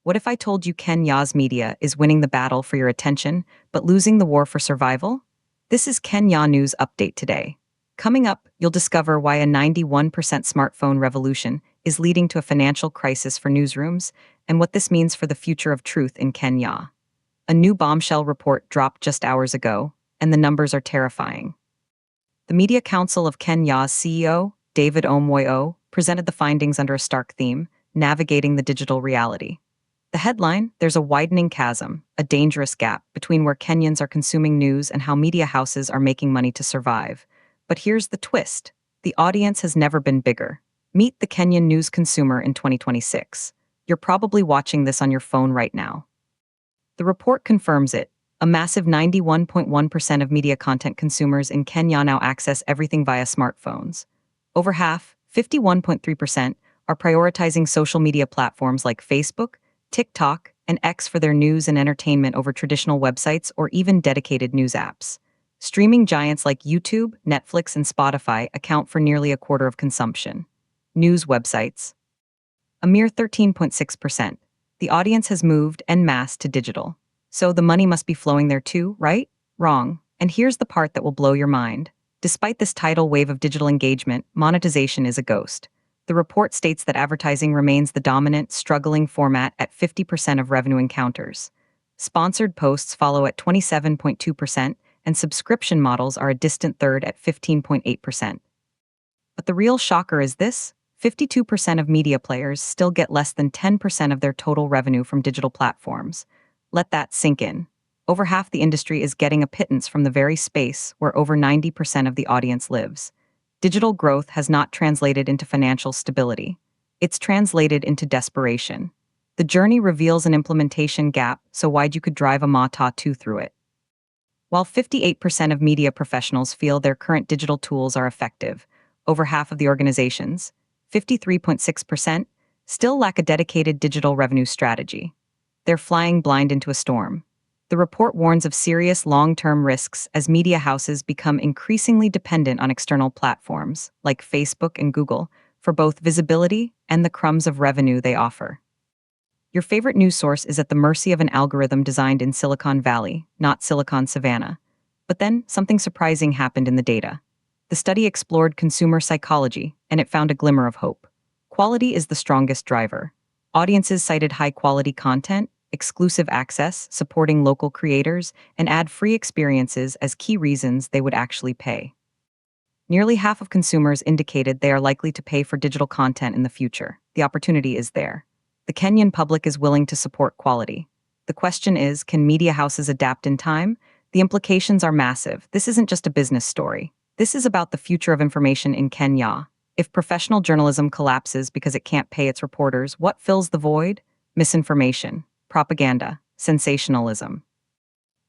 What if I told you Kenya's media is winning the battle for your attention, but losing the war for survival? This is Kenya News Update today. Coming up, you'll discover why a 91% smartphone revolution is leading to a financial crisis for newsrooms, and what this means for the future of truth in Kenya. A new bombshell report dropped just hours ago, and the numbers are terrifying. The Media Council of Kenya's CEO, David Omoyo, presented the findings under a stark theme: navigating the digital reality. The headline: there's a widening chasm, a dangerous gap between where Kenyans are consuming news and how media houses are making money to survive. But here's the twist: the audience has never been bigger. Meet the Kenyan news consumer in 2026. You're probably watching this on your phone right now. The report confirms it. A massive 91.1% of media content consumers in Kenya now access everything via smartphones. Over half, 51.3%, are prioritizing social media platforms like Facebook, TikTok, and X for their news and entertainment over traditional websites or even dedicated news apps. Streaming giants like YouTube, Netflix, and Spotify account for nearly a quarter of consumption. News websites: a mere 13.6%. The audience has moved en masse to digital. So the money must be flowing there too, right? Wrong. And here's the part that will blow your mind. Despite this tidal wave of digital engagement, monetization is a ghost. The report states that advertising remains the dominant, struggling format at 50% of revenue encounters. Sponsored posts follow at 27.2%, and subscription models are a distant third at 15.8%. But the real shocker is this: 52% of media players still get less than 10% of their total revenue from digital platforms. Let that sink in. Over half the industry is getting a pittance from the very space where over 90% of the audience lives. Digital growth has not translated into financial stability. It's translated into desperation. The journey reveals an implementation gap so wide you could drive a Mata 2 through it. While 58% of media professionals feel their current digital tools are effective, over half of the organizations, 53.6%, still lack a dedicated digital revenue strategy. They're flying blind into a storm. The report warns of serious long-term risks as media houses become increasingly dependent on external platforms, like Facebook and Google, for both visibility and the crumbs of revenue they offer. Your favorite news source is at the mercy of an algorithm designed in Silicon Valley, not Silicon Savannah. But then, something surprising happened in the data. The study explored consumer psychology, and it found a glimmer of hope. Quality is the strongest driver. Audiences cited high-quality content, exclusive access, supporting local creators, and ad-free experiences as key reasons they would actually pay. Nearly half of consumers indicated they are likely to pay for digital content in the future. The opportunity is there. The Kenyan public is willing to support quality. The question is, can media houses adapt in time? The implications are massive. This isn't just a business story. This is about the future of information in Kenya. If professional journalism collapses because it can't pay its reporters, what fills the void? Misinformation, propaganda, sensationalism.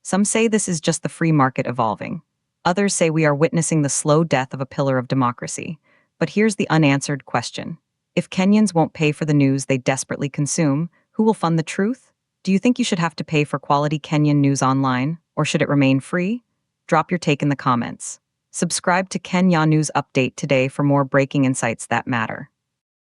Some say this is just the free market evolving. Others say we are witnessing the slow death of a pillar of democracy. But here's the unanswered question. If Kenyans won't pay for the news they desperately consume, who will fund the truth? Do you think you should have to pay for quality Kenyan news online, or should it remain free? Drop your take in the comments. Subscribe to Kenya News Update today for more breaking insights that matter.